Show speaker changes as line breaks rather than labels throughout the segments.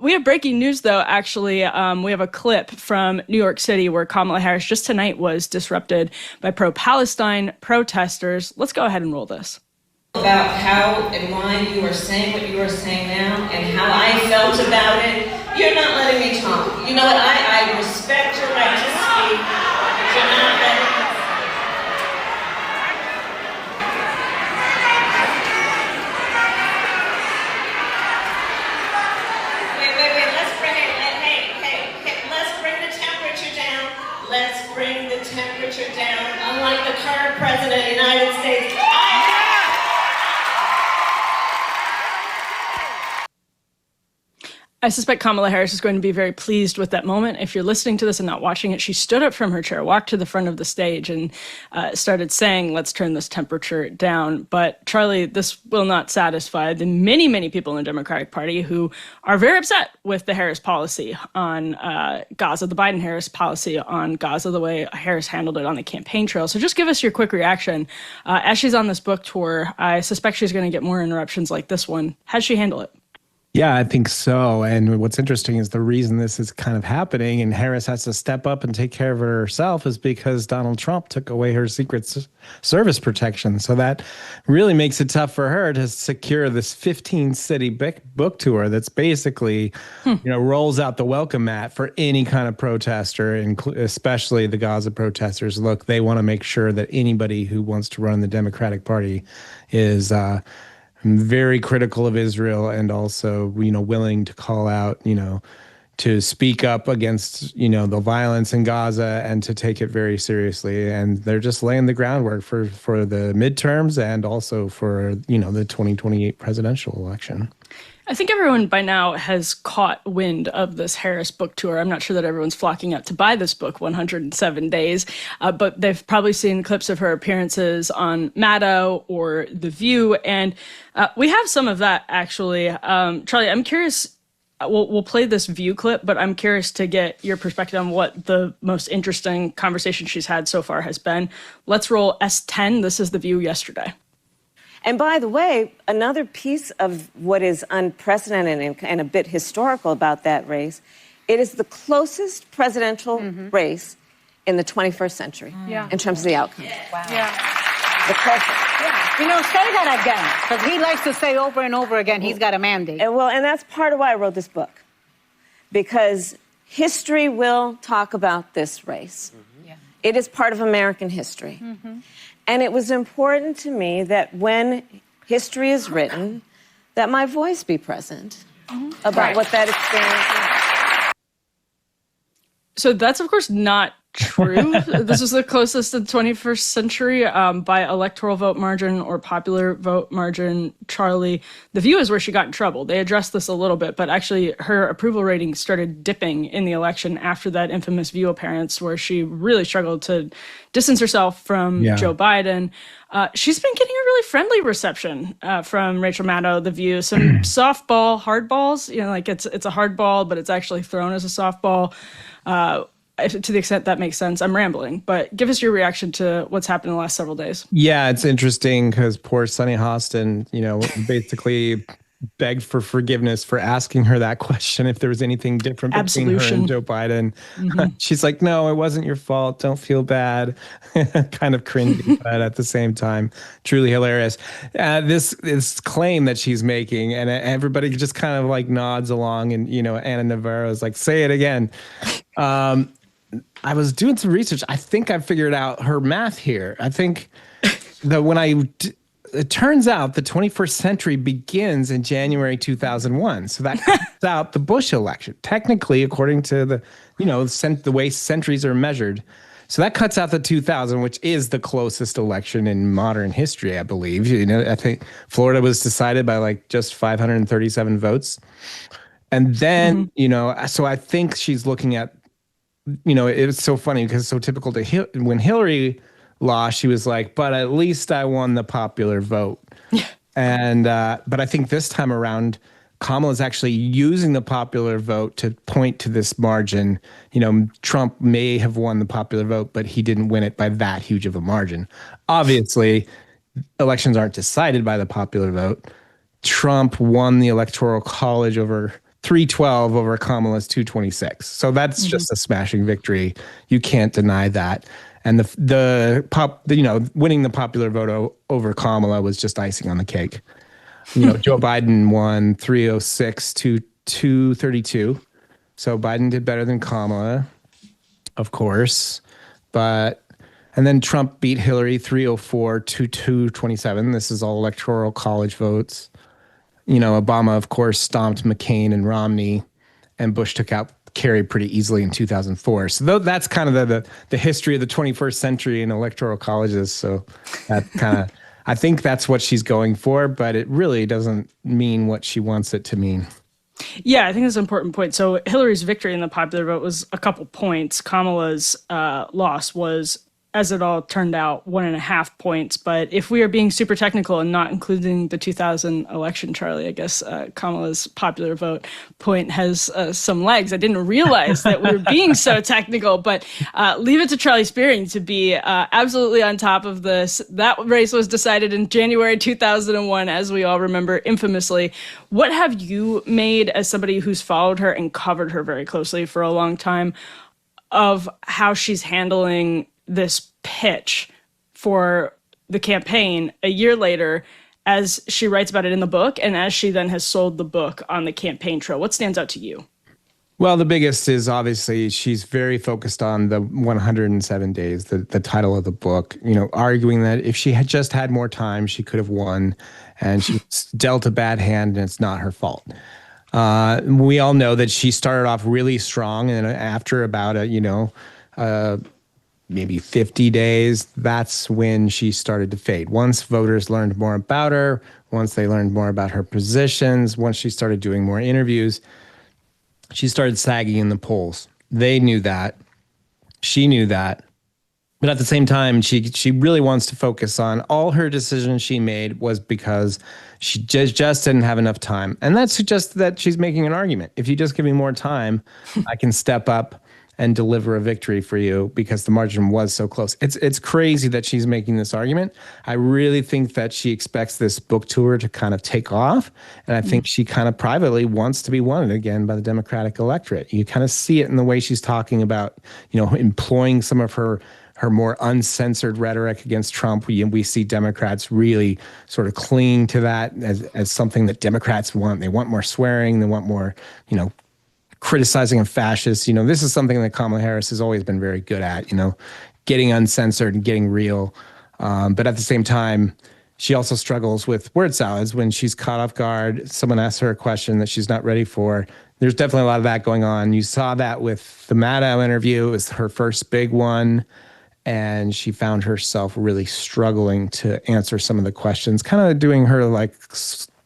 We have breaking news, though, actually. We have a clip from New York City where Kamala Harris just tonight was disrupted by pro-Palestine protesters. Let's go ahead and roll this.
About how and why you are saying what you are saying now and how I felt about it. You're not letting me talk. You know what? I respect your right to speak. You're not letting me. Wait. Let's bring the temperature down. Let's bring the temperature down. Unlike the current president of the United States.
I suspect Kamala Harris is going to be very pleased with that moment. If you're listening to this and not watching it, she stood up from her chair, walked to the front of the stage, and started saying, let's turn this temperature down. But Charlie, this will not satisfy the many, many people in the Democratic Party who are very upset with the Harris policy on Gaza, the Biden-Harris policy on Gaza, the way Harris handled it on the campaign trail. So just give us your quick reaction. As she's on this book tour, I suspect she's going to get more interruptions like this one. How'd she handle it?
Yeah, I think so. And what's interesting is the reason this is kind of happening and Harris has to step up and take care of it herself is because Donald Trump took away her Secret Service protection. So that really makes it tough for her to secure this 15-city book tour that's basically, rolls out the welcome mat for any kind of protester, especially the Gaza protesters. Look, they want to make sure that anybody who wants to run the Democratic Party is very critical of Israel and also, willing to call out, to speak up against, the violence in Gaza and to take it very seriously. And they're just laying the groundwork for the midterms and also for, the 2028 presidential election.
I think everyone by now has caught wind of this Harris book tour. I'm not sure that everyone's flocking out to buy this book, 107 Days, but they've probably seen clips of her appearances on Maddow or The View, and we have some of that, actually. Charlie, I'm curious, we'll play this View clip, but I'm curious to get your perspective on what the most interesting conversation she's had so far has been. Let's roll S10. This is The View yesterday.
And by the way, another piece of what is unprecedented and a bit historical about that race, it is the closest presidential race in the 21st century in terms of the outcome.
Wow.
Yeah. The closest.
Yeah. Say that again, because he likes to say over and over again he's got a mandate.
And that's part of why I wrote this book, because history will talk about this race. It is part of American history. And it was important to me that when history is written, that my voice be present about what that experience is.
So that's, of course, not true. This is the closest in the 21st century by electoral vote margin or popular vote margin. Charlie, The View is where she got in trouble. They addressed this a little bit, but actually her approval rating started dipping in the election after that infamous View appearance where she really struggled to distance herself from Joe Biden. She's been getting a really friendly reception from Rachel Maddow, The View. Some softball, hardballs, like it's a hardball, but it's actually thrown as a softball. To the extent that makes sense. I'm rambling, but give us your reaction to what's happened in the last several days.
Yeah, it's interesting because poor Sunny Hostin, basically begged for forgiveness for asking her that question if there was anything different between her and Joe Biden. She's like, no, it wasn't your fault. Don't feel bad. Kind of cringy, but at the same time, truly hilarious. This claim that she's making, and everybody just kind of like nods along, and Anna Navarro is like, say it again. I was doing some research. I think I figured out her math here. I think that it turns out the 21st century begins in January 2001. So that cuts out the Bush election, technically, according to the way centuries are measured. So that cuts out the 2000, which is the closest election in modern history, I believe. I think Florida was decided by just 537 votes. And then, so I think she's looking at, it was so funny because it's so typical to when Hillary lost, she was like, but at least I won the popular vote. And, but I think this time around, Kamala's actually using the popular vote to point to this margin. Trump may have won the popular vote, but he didn't win it by that huge of a margin. Obviously, elections aren't decided by the popular vote. Trump won the Electoral College over 312 over Kamala's 226. So that's just a smashing victory. You can't deny that. And winning the popular vote over Kamala was just icing on the cake. Joe Biden won 306 to 232. So Biden did better than Kamala, of course. And then Trump beat Hillary 304 to 227. This is all electoral college votes. Obama, of course, stomped McCain and Romney, and Bush took out Kerry pretty easily in 2004. So that's kind of the history of the 21st century in electoral colleges. So that kind of, I think that's what she's going for, but it really doesn't mean what she wants it to mean.
Yeah, I think that's an important point. So Hillary's victory in the popular vote was a couple points. Kamala's loss was, as it all turned out, 1.5 points. But if we are being super technical and not including the 2000 election, Charlie, I guess Kamala's popular vote point has some legs. I didn't realize that we were being so technical, but leave it to Charlie Spiering to be absolutely on top of this. That race was decided in January 2001, as we all remember infamously. What have you made, as somebody who's followed her and covered her very closely for a long time, of how she's handling this pitch for the campaign a year later, as she writes about it in the book and as she then has sold the book on the campaign trail? What stands out to you?
Well, the biggest is obviously she's very focused on the 107 days, the title of the book, arguing that if she had just had more time, she could have won, and she dealt a bad hand and it's not her fault. We all know that she started off really strong, and after about maybe 50 days, that's when she started to fade. Once voters learned more about her, once they learned more about her positions, once she started doing more interviews, she started sagging in the polls. They knew that. She knew that. But at the same time, she really wants to focus on all her decisions she made was because she just didn't have enough time. And that suggests that she's making an argument. If you just give me more time, I can step up and deliver a victory for you because the margin was so close. It's crazy that she's making this argument. I really think that she expects this book tour to kind of take off. And I think she kind of privately wants to be wanted again by the Democratic electorate. You kind of see it in the way she's talking about, employing some of her more uncensored rhetoric against Trump. We see Democrats really sort of clinging to that as something that Democrats want. They want more swearing. They want more, criticizing of fascists. This is something that Kamala Harris has always been very good at, getting uncensored and getting real. But at the same time, she also struggles with word salads when she's caught off guard. Someone asks her a question that she's not ready for. There's definitely a lot of that going on. You saw that with the Maddow interview. It was her first big one. And she found herself really struggling to answer some of the questions, kind of doing her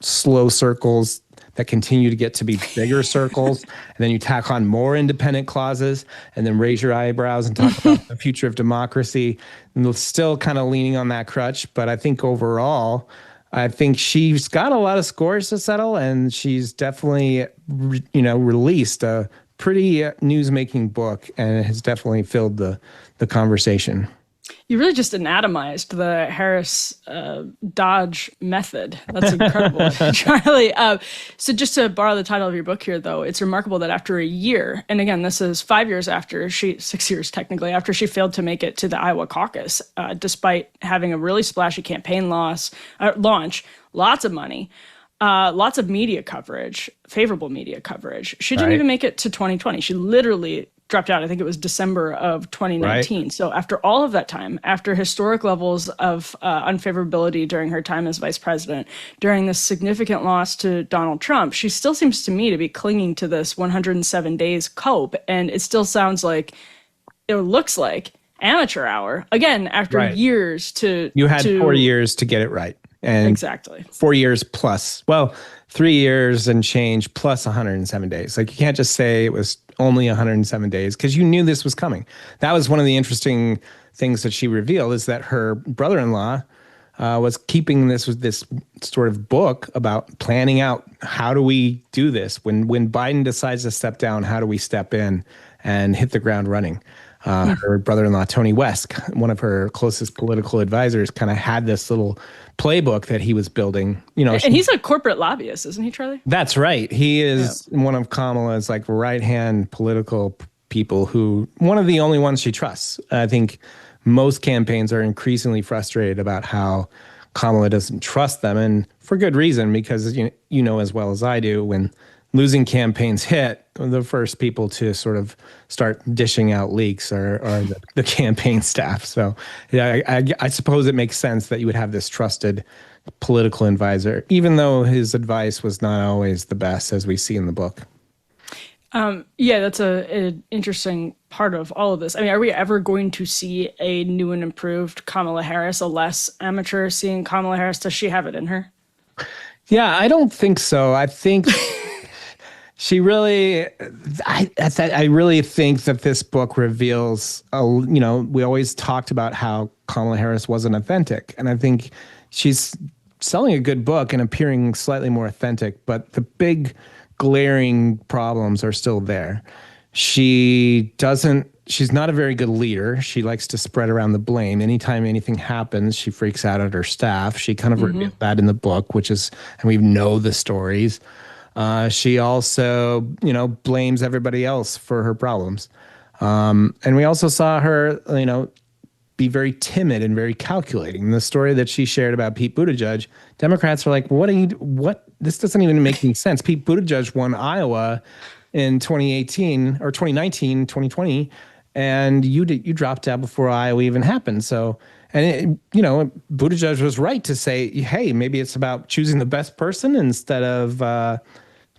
slow circles that continue to get to be bigger circles. And then you tack on more independent clauses and then raise your eyebrows and talk about the future of democracy. And still kind of leaning on that crutch. But I think overall, I think she's got a lot of scores to settle, and she's definitely, released a pretty newsmaking book, and it has definitely filled the conversation.
You really just anatomized the Harris Dodge method. That's incredible, Charlie. So just to borrow the title of your book here, though, it's remarkable that after a year, and again, this is 5 years after 6 years technically, after she failed to make it to the Iowa caucus, despite having a really splashy campaign launch, lots of money, lots of media coverage, favorable media coverage. She didn't even make it to 2020. She literally dropped out. I think it was December of 2019. Right. So after all of that time, after historic levels of unfavorability during her time as vice president, during this significant loss to Donald Trump, she still seems to me to be clinging to this 107 days cope. And it still sounds like, it looks like amateur hour. Again, after years to... You had
4 years to get it right. And
exactly
4 years plus, 3 years and change plus 107 days. You can't just say it was only 107 days because you knew this was coming. That was one of the interesting things that she revealed, is that her brother-in-law was keeping this sort of book about planning out, how do we do this? When Biden decides to step down, how do we step in and hit the ground running? Her brother-in-law, Tony West, one of her closest political advisors, kind of had this little playbook that he was building.
And he's a corporate lobbyist, isn't he, Charlie?
That's right. He is one of Kamala's like right-hand political people one of the only ones she trusts. I think most campaigns are increasingly frustrated about how Kamala doesn't trust them, and for good reason, because you know as well as I do, when losing campaigns hit, the first people to sort of start dishing out leaks are the campaign staff. So yeah, I suppose it makes sense that you would have this trusted political advisor, even though his advice was not always the best, as we see in the book.
Yeah, that's an interesting part of all of this. I mean, are we ever going to see a new and improved Kamala Harris, a less amateur seeing Kamala Harris? Does she have it in her?
Yeah, I don't think so. I think she really, I really think that this book reveals, we always talked about how Kamala Harris wasn't authentic. And I think she's selling a good book and appearing slightly more authentic, but the big glaring problems are still there. She's not a very good leader. She likes to spread around the blame. Anytime anything happens, she freaks out at her staff. She kind of revealed that in the book, and we know the stories. She also, blames everybody else for her problems. And we also saw her, be very timid and very calculating. In the story that she shared about Pete Buttigieg, Democrats were like, what? This doesn't even make any sense. Pete Buttigieg won Iowa in 2018 or 2019, 2020, and you dropped out before Iowa even happened. So, Buttigieg was right to say, hey, maybe it's about choosing the best person instead of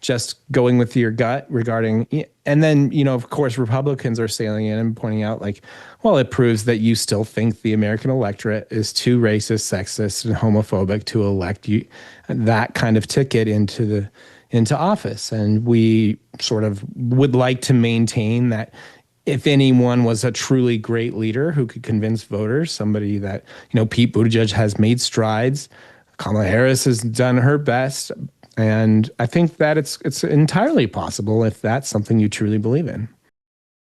just going with your gut regarding, and then, of course, Republicans are sailing in and pointing out like, well, it proves that you still think the American electorate is too racist, sexist, and homophobic to elect you that kind of ticket into office. And we sort of would like to maintain that if anyone was a truly great leader who could convince voters, somebody that, Pete Buttigieg has made strides, Kamala Harris has done her best. And I think that it's entirely possible if that's something you truly believe in.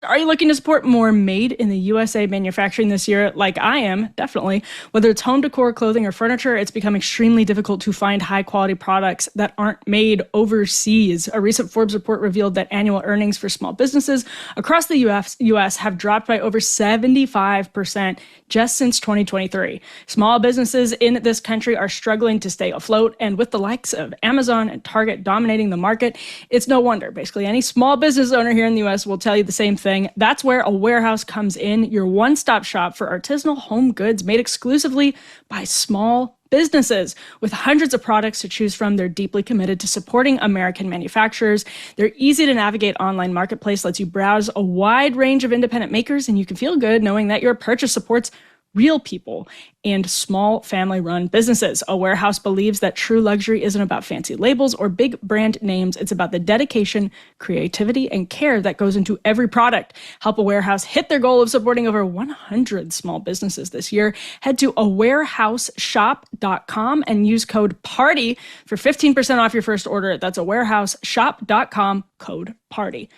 Are you looking to support more made in the USA manufacturing this year? Like I am, definitely. Whether it's home decor, clothing, or furniture, it's become extremely difficult to find high-quality products that aren't made overseas. A recent Forbes report revealed that annual earnings for small businesses across the US have dropped by over 75% just since 2023. Small businesses in this country are struggling to stay afloat, and with the likes of Amazon and Target dominating the market, it's no wonder. Basically, any small business owner here in the US will tell you the same thing. That's where a warehouse comes in, your one-stop shop for artisanal home goods made exclusively by small businesses. With hundreds of products to choose from, they're deeply committed to supporting American manufacturers. Their easy-to-navigate online marketplace lets you browse a wide range of independent makers, and you can feel good knowing that your purchase supports real people and small family-run businesses. A Warehouse believes that true luxury isn't about fancy labels or big brand names. It's about the dedication, creativity, and care that goes into every product. Help A Warehouse hit their goal of supporting over 100 small businesses this year. Head to awarehouseshop.com and use code PARTY for 15% off your first order. That's awarehouseshop.com, code PARTY.